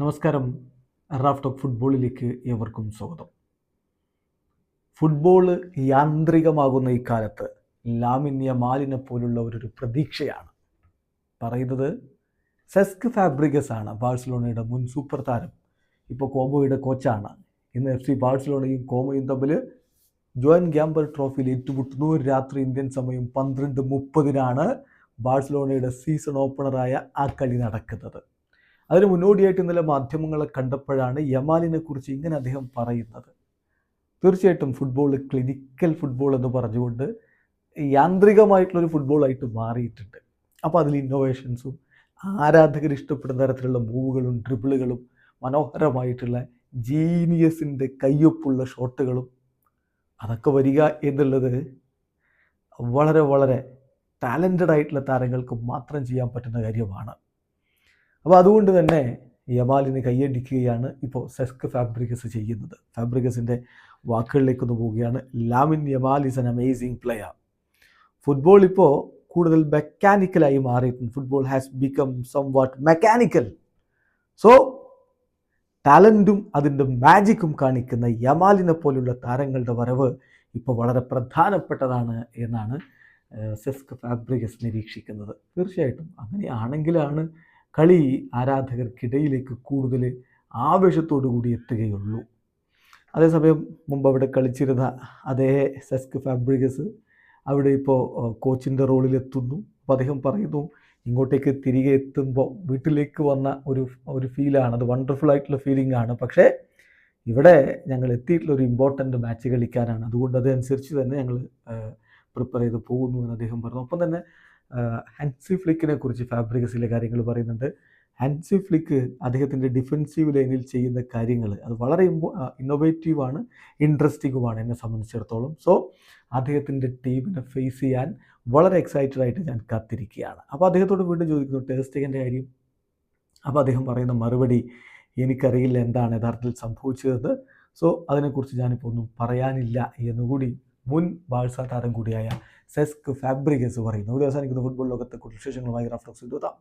നമസ്കാരം. Raf talk ഫുട്ബോളിലേക്ക് ഏവർക്കും സ്വാഗതം. ഫുട്ബോൾ യാന്ത്രികമാകുന്ന ഈ കാലത്ത് ലാമിൻ യമാലിനെ പോലുള്ള ഒരു പ്രതീക്ഷയാണ് പറയുന്നത്. സെസ്ക് ഫാബ്രിഗസ് ആണ് ബാഴ്സലോണയുടെ മുൻ സൂപ്പർ താരം. ഇപ്പോൾ കോമോയുടെ കോച്ചാണ്. ഇന്ന് FC ബാഴ്സലോണയും കോമോയും തമ്മിൽ ജോൻ ഗ്യാമ്പർ ട്രോഫിയിൽ ഏറ്റുമുട്ടുന്നു. രാത്രി ഇന്ത്യൻ സമയം 12:30 ബാഴ്സലോണയുടെ സീസൺ ഓപ്പണറായ ആ കളി നടക്കുന്നത്. അതിന് മുന്നോടിയായിട്ട് ഇന്നലെ മാധ്യമങ്ങളെ കണ്ടപ്പോഴാണ് യമാലിനെ കുറിച്ച് ഇങ്ങനെ അദ്ദേഹം പറയുന്നത്. തീർച്ചയായിട്ടും ഫുട്ബോൾ ക്ലിനിക്കൽ ഫുട്ബോൾ എന്ന് പറഞ്ഞുകൊണ്ട് യാന്ത്രികമായിട്ടുള്ളൊരു ഫുട്ബോളായിട്ട് മാറിയിട്ടുണ്ട്. അപ്പോൾ അതിൽ ഇന്നോവേഷൻസും ആരാധകർ ഇഷ്ടപ്പെടുന്ന തരത്തിലുള്ള മൂവുകളും ഡ്രിബിളുകളും മനോഹരമായിട്ടുള്ള ജീനിയസിൻ്റെ കയ്യൊപ്പുള്ള ഷോട്ടുകളും അതൊക്കെ വരിക എന്നുള്ളത് വളരെ വളരെ ടാലൻറ്റഡ് ആയിട്ടുള്ള താരങ്ങൾക്ക് മാത്രം ചെയ്യാൻ പറ്റുന്ന കാര്യമാണ്. അപ്പോൾ അതുകൊണ്ട് തന്നെ യമാലിന് കൈയടിക്കുകയാണ് ഇപ്പോൾ സെസ്ക് ഫാബ്രിഗസ് ചെയ്യുന്നത്. ഫാബ്രിഗസിൻ്റെ വാക്കുകളിലേക്കൊന്ന് പോവുകയാണ്. Lamine Yamal is an amazing player. Football ഇപ്പോൾ കൂടുതൽ മെക്കാനിക്കലായി മാറിയിട്ടുണ്ട്. Football has become somewhat mechanical. So ടാലൻറ്റും അതിൻ്റെ മാജിക്കും കാണിക്കുന്ന യമാലിനെ പോലുള്ള താരങ്ങളുടെ വരവ് ഇപ്പോൾ വളരെ പ്രധാനപ്പെട്ടതാണ് എന്നാണ് സെസ്ക് ഫാബ്രിഗസ് നിരീക്ഷിക്കുന്നത്. തീർച്ചയായിട്ടും അങ്ങനെയാണെങ്കിലാണ് കളി ആരാധകർക്കിടയിലേക്ക് കൂടുതൽ ആവേശത്തോടു കൂടി എത്തുകയുള്ളൂ. അതേസമയം മുമ്പ് അവിടെ കളിച്ചിരുന്ന അതേ സെസ്ക് ഫാബ്രിഗസ് അവിടെ ഇപ്പോൾ കോച്ചിൻ്റെ റോളിലെത്തുന്നു. അപ്പോൾ അദ്ദേഹം പറയുന്നു, ഇങ്ങോട്ടേക്ക് തിരികെ എത്തുമ്പോൾ വീട്ടിലേക്ക് വന്ന ഒരു ഫീലാണ്. അത് വണ്ടർഫുൾ ആയിട്ടുള്ള ഫീലിംഗ് ആണ്. പക്ഷേ ഇവിടെ ഞങ്ങൾ എത്തിയിട്ടുള്ള ഒരു ഇമ്പോർട്ടൻ്റ് മാച്ച് കളിക്കാനാണ്. അതുകൊണ്ട് അതനുസരിച്ച് തന്നെ ഞങ്ങൾ പ്രിപ്പയർ ചെയ്ത് പോകുന്നു എന്ന് അദ്ദേഹം പറഞ്ഞു. ഒപ്പം തന്നെ ഹാൻസി ഫ്ലിക്കിനെ കുറിച്ച് ഫാബ്രിഗസിലെ കാര്യങ്ങൾ പറയുന്നുണ്ട്. ഹാൻസി ഫ്ലിക്ക് അദ്ദേഹത്തിൻ്റെ ഡിഫെൻസീവ് ലൈനിൽ ചെയ്യുന്ന കാര്യങ്ങൾ അത് വളരെ ഇന്നോവേറ്റീവാണ്, ഇൻട്രസ്റ്റിങ്ങുമാണ് എന്നെ സംബന്ധിച്ചിടത്തോളം. സോ അദ്ദേഹത്തിൻ്റെ ടീമിനെ ഫേസ് ചെയ്യാൻ വളരെ എക്സൈറ്റഡ് ആയിട്ട് ഞാൻ കാത്തിരിക്കുകയാണ്. അപ്പോൾ അദ്ദേഹത്തോട് വീണ്ടും ചോദിക്കുന്നു ടെർ സ്റ്റെഗൻ്റെ കാര്യം. അപ്പോൾ അദ്ദേഹം പറയുന്ന മറുപടി, എനിക്കറിയില്ല എന്താണ് യഥാർത്ഥത്തിൽ സംഭവിച്ചത്. സോ അതിനെക്കുറിച്ച് ഞാനിപ്പോൾ ഒന്നും പറയാനില്ല എന്നുകൂടി മുൻ ബാഴ്സ താരം കൂടിയായ സെസ്ക് ഫാബ്രിഗസ് പറയുന്നു. ഒരു അവസാനിക്കുന്ന ഫുട്ബോൾ ലോകത്തെ കുറിച്ച് വിശേഷങ്ങളുമായി റാഫ് ടോക്സ് എത്താം.